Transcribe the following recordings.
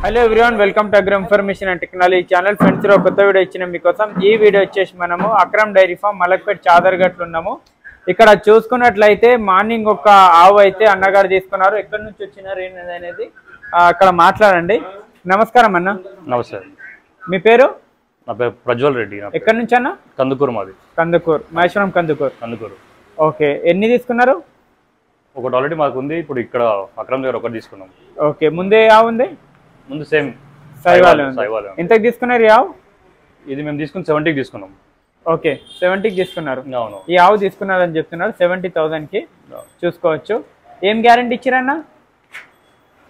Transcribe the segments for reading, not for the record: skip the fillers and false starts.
Hello everyone welcome to agro information and technology channel. Friends ఒక కొత్త video ఇచ్చిన మీకోసం. ఈ వీడియో వచ్చేసి మనము అక్రమ్ డైరీ ఫామ్ మలక్పేట్ చాదర్గట్లు ఉన్నాము. ఇక్కడ చూసుకున్నట్లయితే మార్నింగ్ ఒక ఆవు అయితే అన్నగారు తీసుకున్నారు. ఎక్కడి నుంచి వచ్చినారు ఏంటి అనేది అక్కడ మాట్లాడండి. నమస్కారం అన్న. నమస్తే. మీ పేరు? నా పేరు ప్రజ్వల్ రెడ్డి. ఎక్కడి నుంచి అన్న? కందుకూరు. మాది కందుకూరు, మహేశ్వరం కందుకూరు. ఓకే, ఎన్ని తీసుకున్నారు? ఒకటి ఆల్రెడీ మాకు ఉంది. ఇప్పుడు ఇక్కడ అక్రమ్ దగ్గర ఒకటి తీసుకున్నాం. ఓకే, ముందే ఆవు ఉంది? ముందు సేమ్ సైవాల్. ఎంతకు తీసుకున్నారు ఈ ఆవు? ఇది మేము తీసుకుని 70కి తీసుకున్నాం. ఓకే, 70కి తీసుకున్నారు. అవును, ఈ ఆవు తీసుకున్నారు అని చెప్తున్నారు. 70,000కి చూసుకోవచ్చు. ఏం గ్యారంటీ ఇచ్చారన్న?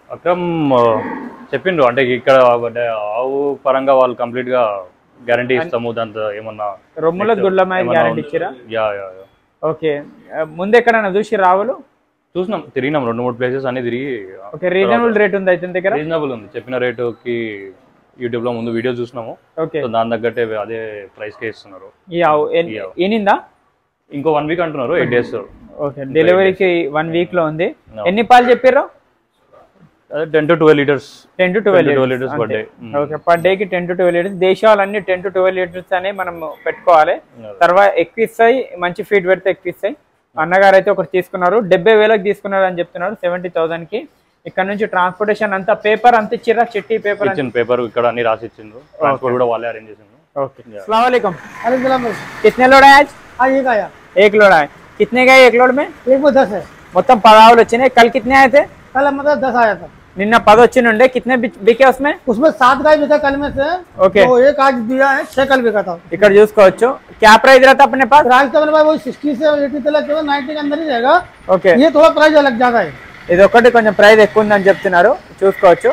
అక్రమ్ చెప్పిండ్రు అంటే ఇక్కడ ఆవు పరంగా వాళ్ళు కంప్లీట్ గా గ్యారంటీ ఇస్తాము. దాంతో ఏమన్నా రొమ్ముల గుడ్లమాయ గ్యారంటీ ఇచ్చారా? యా. ఓకే, ముందు ఎక్కడన్నా చూసి రావులు చూసినాం, తిరిగినాం 2-3 ప్లేసెస్ అన్ని తిరిగి. ఓకే, రీజనబుల్ రేట్ ఉంది అయితే దగ్గర? రీజనబుల్ ఉంది. చెప్పిన రేటుకి యూట్యూబ్ లో ముందు వీడియో చూసినాము. ఓకే, దాని తగ్గట్టే అదే ప్రైస్ కే ఇస్తున్నారు. ఈ ఆవు ఏనిందా? ఇంకో 1 వీక్ అంటున్నారు, 8 days. ఓకే, డెలివరీకి 1 week లో ఉంది. ఎన్ని పాలు చెప్పారు? 10 to 12 liters. 10 to 12 liters per day. Okay, per day కి 10 to 12 liters. దేశాలన్నీ 10 to 12 liters అనే మనం పెట్టుకోవాలి. తర్వాత ఎక్కువ ఇస్తాయి, మంచి ఫీడ్ పెడితే ఎక్కువ ఇస్తాయి. అన్నగారు అయితే ఒకటి తీసుకున్నారు, 70,000కి తీసుకున్నారు అని చెప్తున్నారు. 70,000కి. ఇక్కడ నుంచి ట్రాన్స్పోర్టేషన్ అంతా పేపర్ అంత ఇచ్చిరా? చిట్టి పేపర్ పేపర్ ఇక్కడ అన్ని రాసి ఇచ్చిండ్రు. ట్రాన్స్పోర్ట్ కూడా వాళ్ళే అరేంజ్ చేసిండ్రు. ओके, अस्सलाम वालेकुम। कितने लोड है आज? एक आया। एक लोड आया। कितने गए एक लोड में? एक में 10 है। మొత్తం 10 ఆవులు వచ్చినాయి. कल कितने आए थे? कल मतलब 10 आया था। నిన్న 10 వచ్చినుండే. कितने बिके उसमें? उसमें 7 गाय बिका कल में से। ओके, तो एक आज दिया है, 6 कल बिका था। ఇక్కడ చూసుకోవచ్చు. क्या प्राइस रहता अपने पास? प्राइस तो अपने पास वही 60 से 80 तक 90 के अंदर ही रहेगा। ఓకే, ये थोड़ा प्राइस अलग ज्यादा है। ఇది ఒకటి కొంచెం ప్రైస్ ఎక్కువ ఉందని చెప్తున్నారు. చూసుకోవచ్చు,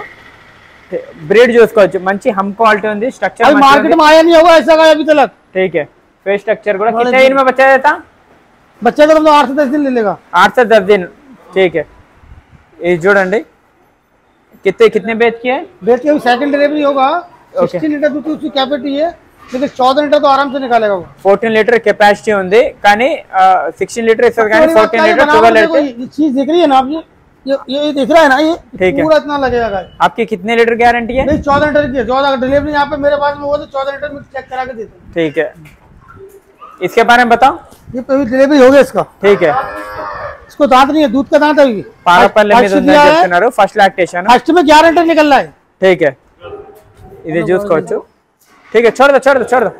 బ్రీడ్ చూసుకోవచ్చు. మంచి హమ్ క్వాలిటీ ఉంది. స్ట్రక్చర్ अभी मार्केट में आया नहीं होगा ऐसा गाय अभी तक। ठीक है, फेस स्ट्रक्चर కూడా. कितने दिन में बच्चा देता? बच्चे तो 8 से 10 दिन ले लेगा। 8 से 10 दिन। ठीक है, ये చూడండి. कितने बेच किए? बेच के सेकंड डिलीवरी होगा। 16 लीटर दूध उसकी कैपेसिटी है, लेकिन 14 लीटर तो आराम से निकालेगा वो। 14 లీటర్ కెపాసిటీ ఉంది, కానీ 16 లీటర్ ఇస్తుంది, కానీ 14 లీటర్ 12 లీటర్. ये चीज दिख रही है ना आप, ये दिख रहा है ना, ये पूरा इतना लगेगा गाय। आपकी कितने लीटर गारंटी है? 14 लीटर की है। 14 डिलीवरी यहाँ पे मेरे पास में हो तो 14 लीटर में चेक करा के देते हैं। ठीक है, इसके बारे में बताओ। ये अभी डिलीवरी हो गया इसका। ठीक है, इसको दांत नहीं है, दूध का दांत है अभी। పారపల్లి మీద ఉందని చెప్తున్నారు. First lactation. फर्स्ट में गारंटी निकल रहा है। ठीक है, ఇది చూసుకోవచ్చు. ठीक है, छोड़ दो।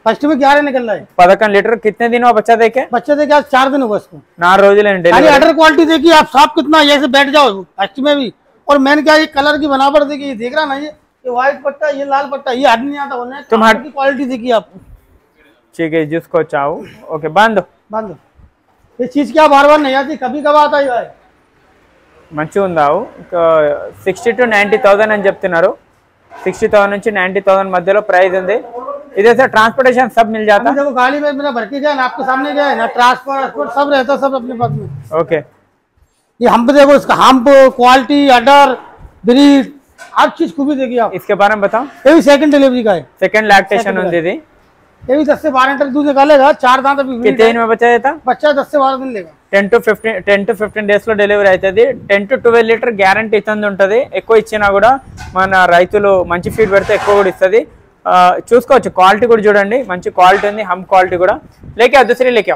फर्स्ट में 11 निकल रहा है। 11 लीटर. कितने दिन हुआ बच्चा देके? बच्चे देखे आज 4 दिन हुआ इसको। 4 రోజులు अरे अडर क्वालिटी देखिए आप, साफ कितना ऐसे बैठ जाओ फर्स्ट में भी। और मैंने क्या, ये कलर की बनावट देखिए, ये देख रहा ना, ये व्हाइट पट्टा, ये लाल पट्टा, ये हट नहीं आता होने। तुम्हारी क्वालिटी देखिए आप। ठीक है, చూసుకోవచ్చు ఆవు. ఓకే, బాందో ये चीज क्या बार बार नहीं आती, कभी कभी आता है। మంచిగా ఉంది ఆవు. 60 to 90,000 అని చెప్తున్నారు. 60,000 నుంచి 90,000 మధ్యలో ప్రైస్ ఉంది. इधर से ट्रांसपोर्टेशन सब मिल जाता है? देखो गाड़ी में मेरा भर के गया ना, आपके सामने गया है ना, ट्रांसपोर्ट सब रहता, सब अपने पास में। ओके, ये हम्प देखो, इसका हम्प क्वालिटी, अडर, ब्रीड, हर चीज खूबी देखिए आप। इसके बारे में बताओ। ये भी सेकंड डिलीवरी का है। सेकंड लैक्टेशन ఉంది ఇది. ये भी 10 से 12 लीटर दूध निकालेगा। 4 दांत अभी। कितने दिन में बच्चा देता? बच्चा 10 से 12 दिन लेगा। 10 to 15 డేస్ లో డెలివరీ అవుతుంది. 10 to 12 లీటర్ గ్యారంటీ ఇస్తుంది ఉంటుంది. ఎక్కువ ఇచ్చినా కూడా మన రైతులు మంచి ఫీడ్ పెడితే ఎక్కువ కూడా ఇస్తుంది. చూసుకోవచ్చు. క్వాలిటీ కూడా చూడండి, మంచి క్వాలిటీ ఉంది. హమ్ క్వాలిటీ కూడా. లేకే దూసరి లేకే.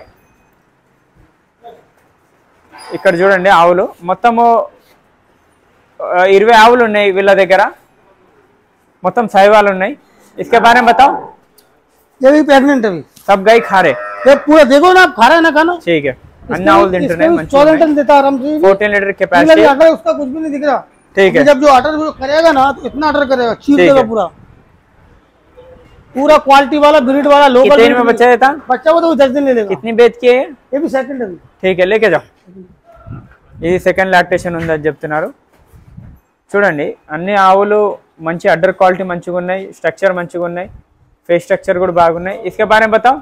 ఇక్కడ చూడండి ఆవులు మొత్తము 20 ఆవులు ఉన్నాయి వీళ్ళ దగ్గర. మొత్తం సైవాలు ఉన్నాయి. इसके बारे में बताओ। ये भी प्रेग्नेंट है अभी। सब गाय खा रहे? ये पूरा देखो ना, खा रहा है ना खाना। ठीक है, अन्ना आउल तिंटुन्नाయి. 14 लीटर देता आराम से। 14 लीटर कैपेसिटी। अगर उसका कुछ भी नहीं दिख रहा। ठीक है, जब जो ऑर्डर करेगा ना तो इतना ऑर्डर करेगा, चीर देगा पूरा क्वालिटी वाला, ब्रीड वाला, लोकल। कितने दिन में बच्चा देता? बच्चा वो तो 10 दिन ले लेगा। कितनी बेच के है? ये भी सेकंड है। ठीक है, लेके जाओ. ఇది సెకండ్ లాక్టేషన్ ఉందని చెప్తున్నారు. చూడండి, అన్ని ఆవులు మంచి అడ్డర్ క్వాలిటీ మంచిగా ఉన్నాయి. స్ట్రక్చర్ మంచిగా ఉన్నాయి. फेस स्ट्रक्चर కూడా బాగున్నాయి. इसके बारे में बताओ।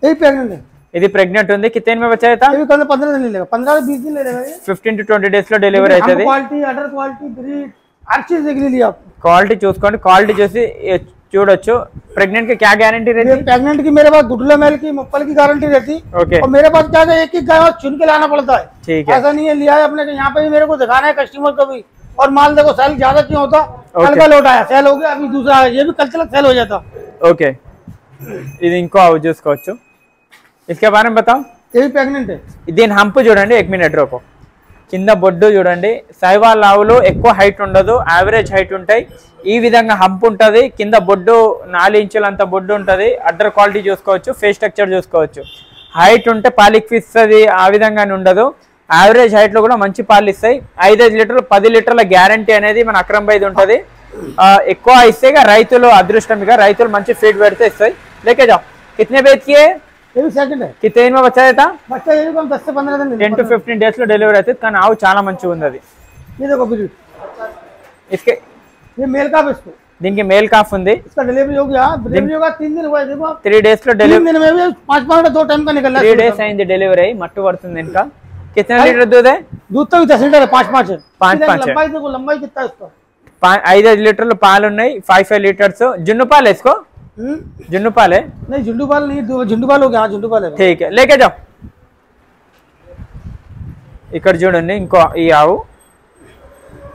ये प्रेग्नेंट है। ఇది ప్రెగ్నెంట్ ఉంది. कितने में बच्चा देता? ये भी 15 दिन ले लेगा। 15 से 20 दिन ले लेगा। ये 15 to 20 డేస్ లో డెలివరీ అవుతది. क्वालिटी, अडर क्वालिटी, ब्रीड, हर चीज देख लीजिए आप। क्वालिटी చూసుకోండి. క్వాలిటీ చూసి చూడొచ్చు. प्रेग्नेंट की क्या गारंटी रहती है? प्रेग्नेंट की मेरे पास गुडला मेल की, मुप्पल की गारंटी रहती। ओके, और मेरे पास क्या है, एक गाय चुन के लाना पड़ता है। ठीक है, ऐसा नहीं है लिया है अपने, यहाँ पे भी मेरे को दिखाना है कस्टमर को भी और माल देखो सेल ज्यादा क्यों होता, कल का लोट आया सेल हो गया, अभी दूसरा आया, ये भी कल तक सेल हो जाता। ఓకే ఇది ఇంకో ఆవు చూసుకోవచ్చు. इसके बारे में बताओ. ये भी प्रेग्नेंट है. దీని హంప్ చూడండి, 1 మినిట్ రోకో. కింద బొడ్డు చూడండి. సైవాల్ ఆవులు ఎక్కువ హైట్ ఉండదు, యావరేజ్ హైట్ ఉంటాయి. ఈ విధంగా హంప్ ఉంటుంది, కింద బొడ్డు 4 ఇంచుల అంత బొడ్డు ఉంటుంది. అడ్డర్ క్వాలిటీ చూసుకోవచ్చు, ఫేస్ స్ట్రక్చర్ చూసుకోవచ్చు. హైట్ ఉంటే పాలిక్కిస్తుంది, ఆ విధంగానే ఉండదు. యావరేజ్ హైట్ లో కూడా మంచి పాలు ఇస్తాయి. 5 లీటర్లు 10 లీటర్ల గ్యారంటీ అనేది మన అక్రమ్ బైది ఉంటుంది. ఎక్కువ ఇస్తే రైతులు అదృష్టం, ఇక రైతులు మంచి ఫీడ్ పెడితే ఇస్తాయి. లేకే జాओ. कितने बेच किए? ये भी सेकंड है. कितने दिन में बच्चा देता? बच्चा ये कम 10 से 15 दिन 10 to 15 డేస్ లో డెలివరీ అవుతుంది. కానీ ఆవు చాలా మంచిగా ఉంది. అది ये देखो ब्रीड, इसके ये मेल काफ है, इसको దీనికి మేల్ కాఫ్ ఉంది. इसका डिलीवरी हो गया, डिलीवरी होगा 3 दिन हुआ है. देखो 3 డేస్ లో 3 డెలివరీ, दिन में भी 5 2 टाइम का निकल रहा 3 है. డేస్ అయింది డెలివరీ అయ్యి. మట్టు పడుతుంది ఇంకా. कितना लीटर दूध है? दूध तो भी 10 लीटर है, 5 है. 5 है. लंबाई देखो, लंबाई कितना है इसका. 5 లీటర్లు పాలు ఉన్నాయి. 5 లీటర్స్. జున్ను పాలు వేసుకో. जुन्नू पाल है? नहीं झुंडू पाल नहीं, झुंडू पाल हो गया. झुंडू पाल है. ठीक है, लेके जाओ. ఇక్కడ చూడండి ఇంకో ఈ ఆవు.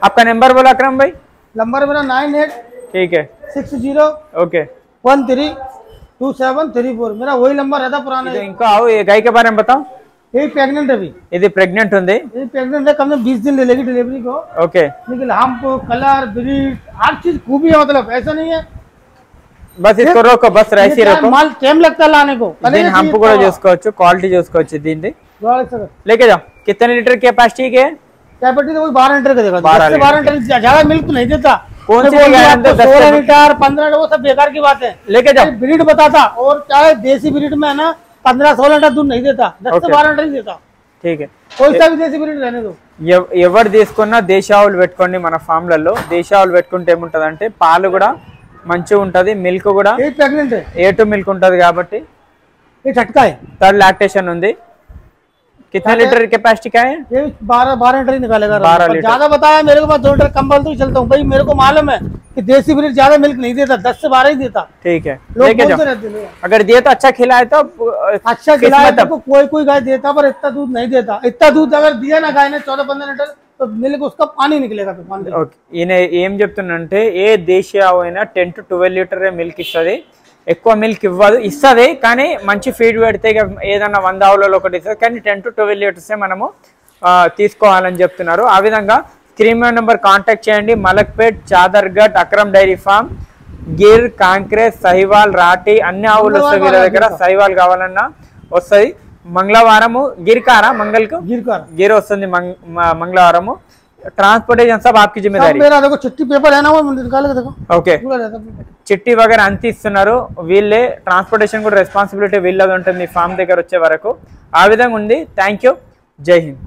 आपका नंबर बोला अकरम भाई? नंबर मेरा 98, ठीक है, 60, ओके, 13 2734. मेरा वही नंबर रहता पुराना. ఇంకో ఆవు. ये गाय के बारे में बताओ. ये प्रेग्नेंट है अभी. ఇది ప్రెగ్నెంట్ ఉంది. ये प्रेग्नेंट है, कम से कम 20 दिन ले लेगी डिलीवरी को. ओके, लेकिन हमप, कलर, ब्रीड, हर चीज खूबी है. मतलब ऐसा नहीं है बस इसको रोको, बस ऐसे रखो. माल टाइम लगता है लाने को. దీని హంప్ కూడా చూసుకోవచ్చు, క్వాలిటీ చూసుకోవచ్చు. దీన్ని लेके जाओ. कितने लीटर कैपेसिटी के? कैपेसिटी तो 12 लीटर का देगा. 12 लीटर ज्यादा मिल्क तो नहीं देता. कौन सी गाय अंदर 16 लीटर 15 वो सब बेकार की बात है. लेके जाओ. ब्रीड बताता, और चाहे देसी ब्रीड में है ना 15-16 लीटर दूध नहीं देता, 10 से 12 लीटर ही देता. ठीक है, कोई सा भी देसी ब्रीड रहने दो. ఎవరు తీసుకున్నా దేశావులు పెట్టుకోండి. మన ఫామ్లలో దేశావులు పెట్టుకుంటే ఏముంటదంటే పాలు కూడా మంచిగా ఉంటది, మిల్క్ కూడా ये प्रेग्नेंट है, A2 మిల్క్ ఉంటది కాబట్టి. ये झटका है. 3rd लैक्टेशन ఉంది. कितना लीटर कैपेसिटी का है? ये 12 लीटर ही निकालेगा. 12 लीटर. ज्यादा बताया मेरे को, मैं 2 लीटर कम बोलता हूँ चलता हूँ भाई. मेरे को मालूम है कि देसी ब्रीड ज्यादा मिल्क नहीं देता, 10 से 12 ही देता. ठीक है, लोग लेके बोलते जाओ. रहते हैं. अगर दिए तो अच्छा खिलाए तो अच्छा खिलाया तो कोई गाय देता, पर इतना दूध नहीं देता. इतना दूध अगर दिया ना गाय ने 14-15 लीटर, तो मिल्क उसका पानी निकलेगा. ఈయన ఏం చెప్తున్నంటే ఏ దేశీయ ఆవు అయినా 10 to 12 లీటర్ మిల్క్ ఇస్తుంది. ఎక్కువ మిల్క్ ఇవ్వదు, ఇస్తుంది కానీ మంచి ఫీడ్ పెడితే ఏదన్నా 100 ఆవులలో ఒకటి ఇస్తుంది. కానీ 10 to 12 లీటర్స్ మనము తీసుకోవాలని చెప్తున్నారు. ఆ విధంగా స్క్రీన్ నెంబర్ కాంటాక్ట్ చేయండి. మలక్పేట్, చాదర్ఘట్, అక్రమ్ డైరీ ఫామ్, గిర్, కాంక్రేజ్, సహివాల్, రాటి అన్ని ఆవులు వస్తాయి వీళ్ళ దగ్గర. సహివాల్ కావాలన్నా వస్తుంది. మంగళవారము గిరికారా మంగళకు గిర్ వస్తుంది మంగళవారము. ट्रांसपोर्टेशन सब आपकी जिम्मेदारी. मेरा देखो चिट्ठी पेपर है ना, वो निकाल के देखो. ఓకే, చిట్టి వగైరా అంత ఇస్తున్నారు వీళ్ళే. ట్రాన్స్పోర్టేషన్ కూడా రెస్పాన్సిబిలిటీ వీళ్ళది ఉంటుంది మీ ఫామ్ దగ్గర వచ్చే వరకు. ఆ విధంగా ఉంది. థ్యాంక్ యూ, జై హింద్.